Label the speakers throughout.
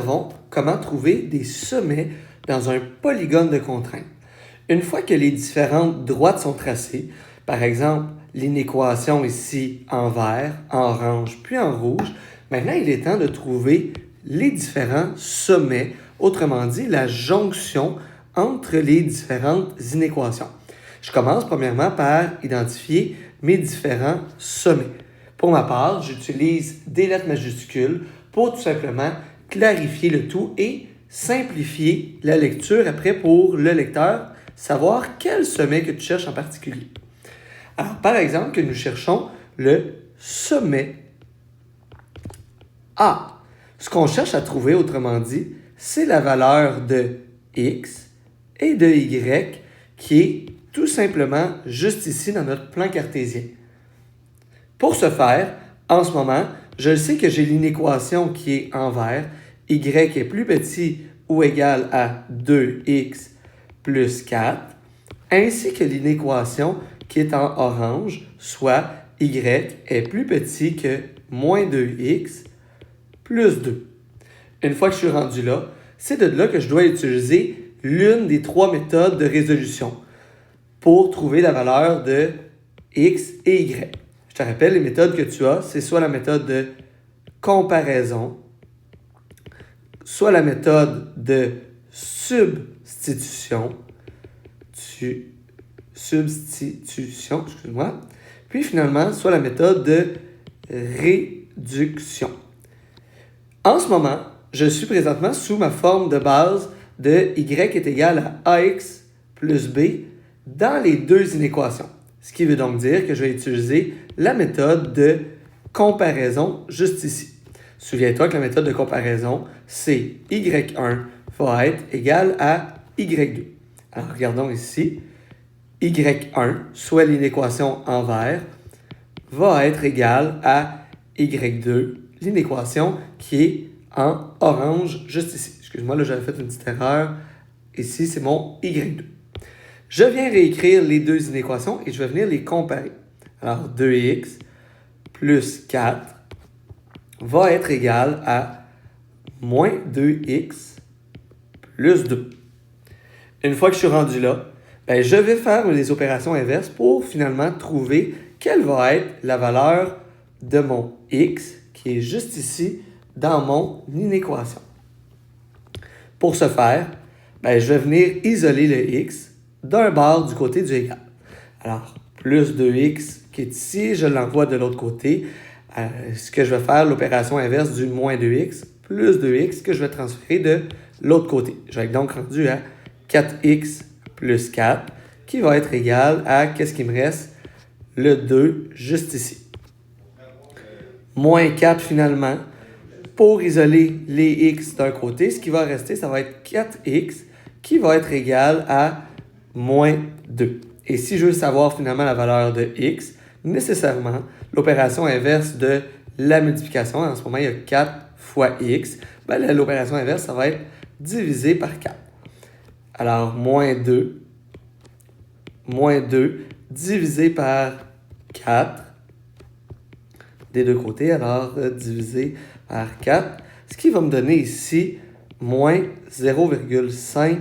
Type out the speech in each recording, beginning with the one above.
Speaker 1: observons comment trouver des sommets dans un polygone de contraintes. Une fois que les différentes droites sont tracées, par exemple l'inéquation ici en vert, en orange puis en rouge, maintenant il est temps de trouver les différents sommets, autrement dit la jonction entre les différentes inéquations. Je commence premièrement par identifier mes différents sommets. Pour ma part, j'utilise des lettres majuscules pour tout simplement clarifier le tout et simplifier la lecture après pour le lecteur, savoir quel sommet que tu cherches en particulier. Alors, par exemple, que nous cherchons le sommet A. Ce qu'on cherche à trouver, autrement dit, c'est la valeur de X et de Y qui est tout simplement juste ici dans notre plan cartésien. Pour ce faire, en ce moment, je sais que j'ai l'inéquation qui est en vert, y est plus petit ou égal à 2x plus 4, ainsi que l'inéquation qui est en orange, soit y est plus petit que moins 2x plus 2. Une fois que je suis rendu là, c'est de là que je dois utiliser l'une des trois méthodes de résolution pour trouver la valeur de x et y. Je te rappelle, les méthodes que tu as, c'est soit la méthode de comparaison, soit la méthode de substitution, puis finalement, soit la méthode de réduction. En ce moment, je suis présentement sous ma forme de base de y est égal à ax plus b dans les deux inéquations. Ce qui veut donc dire que je vais utiliser la méthode de comparaison juste ici. Souviens-toi que la méthode de comparaison, c'est y1 va être égal à y2. Alors, regardons ici. y1, soit l'inéquation en vert, va être égal à y2, l'inéquation qui est en orange juste ici. Excuse-moi, là, j'avais fait une petite erreur. Ici, c'est mon y2. Je viens réécrire les deux inéquations et je vais venir les comparer. Alors, 2x plus 4 va être égal à moins 2x plus 2. Une fois que je suis rendu là, je vais faire les opérations inverses pour finalement trouver quelle va être la valeur de mon x qui est juste ici dans mon inéquation. Pour ce faire, je vais venir isoler le x d'un bord du côté du égal. Alors, plus 2x qui est ici, je l'envoie de l'autre côté. Ce que je vais faire, l'opération inverse du moins 2x plus 2x que je vais transférer de l'autre côté. Je vais être donc rendu à 4x plus 4 qui va être égal à, qu'est-ce qui me reste? Le 2 juste ici. Moins 4 finalement. Pour isoler les x d'un côté, ce qui va rester, ça va être 4x qui va être égal à moins 2. Et si je veux savoir finalement la valeur de x, nécessairement, l'opération inverse de la multiplication, en ce moment, il y a 4 fois x, l'opération inverse, ça va être divisé par 4. Alors, moins 2 divisé par 4 des deux côtés, alors divisé par 4, ce qui va me donner ici moins 0,5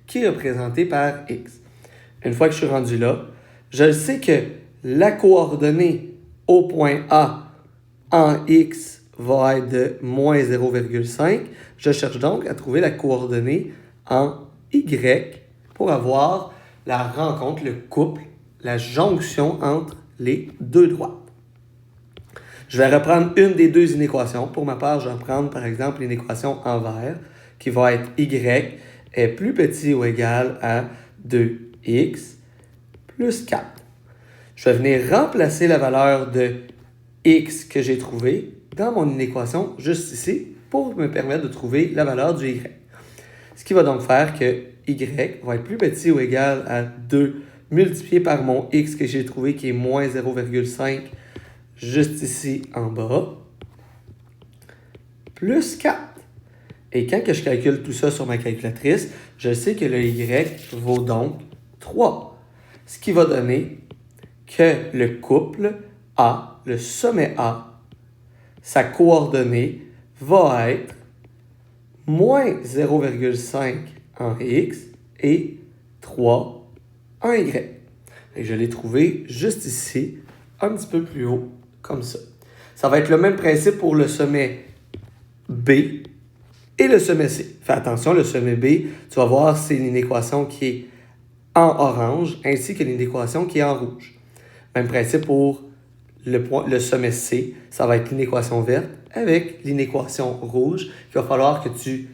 Speaker 1: qui est représenté par x. Une fois que je suis rendu là, je sais que la coordonnée au point A en x va être de moins 0,5. Je cherche donc à trouver la coordonnée en y pour avoir la rencontre, le couple, la jonction entre les deux droites. Je vais reprendre une des deux inéquations. Pour ma part, je vais prendre par exemple l'inéquation en vert qui va être y est plus petit ou égal à 2x plus 4. Je vais venir remplacer la valeur de x que j'ai trouvée dans mon inéquation juste ici pour me permettre de trouver la valeur du y. Ce qui va donc faire que y va être plus petit ou égal à 2 multiplié par mon x que j'ai trouvé qui est moins 0,5 juste ici en bas, plus 4. Et quand que je calcule tout ça sur ma calculatrice, je sais que le y vaut donc 3. Ce qui va donner que le couple A, le sommet A, sa coordonnée va être moins 0,5 en x et 3 en y. Et je l'ai trouvé juste ici, un petit peu plus haut, comme ça. Ça va être le même principe pour le sommet B et le sommet C. Fais attention, le sommet B, tu vas voir, c'est l'inéquation qui est en orange, ainsi que l'inéquation qui est en rouge. Même principe pour le sommet C, ça va être l'inéquation verte avec l'inéquation rouge, qu'il va falloir que tu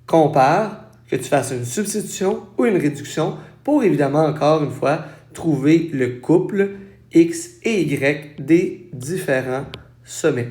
Speaker 1: compares, que tu fasses une substitution ou une réduction pour évidemment, encore une fois, trouver le couple X et Y des différents sommets.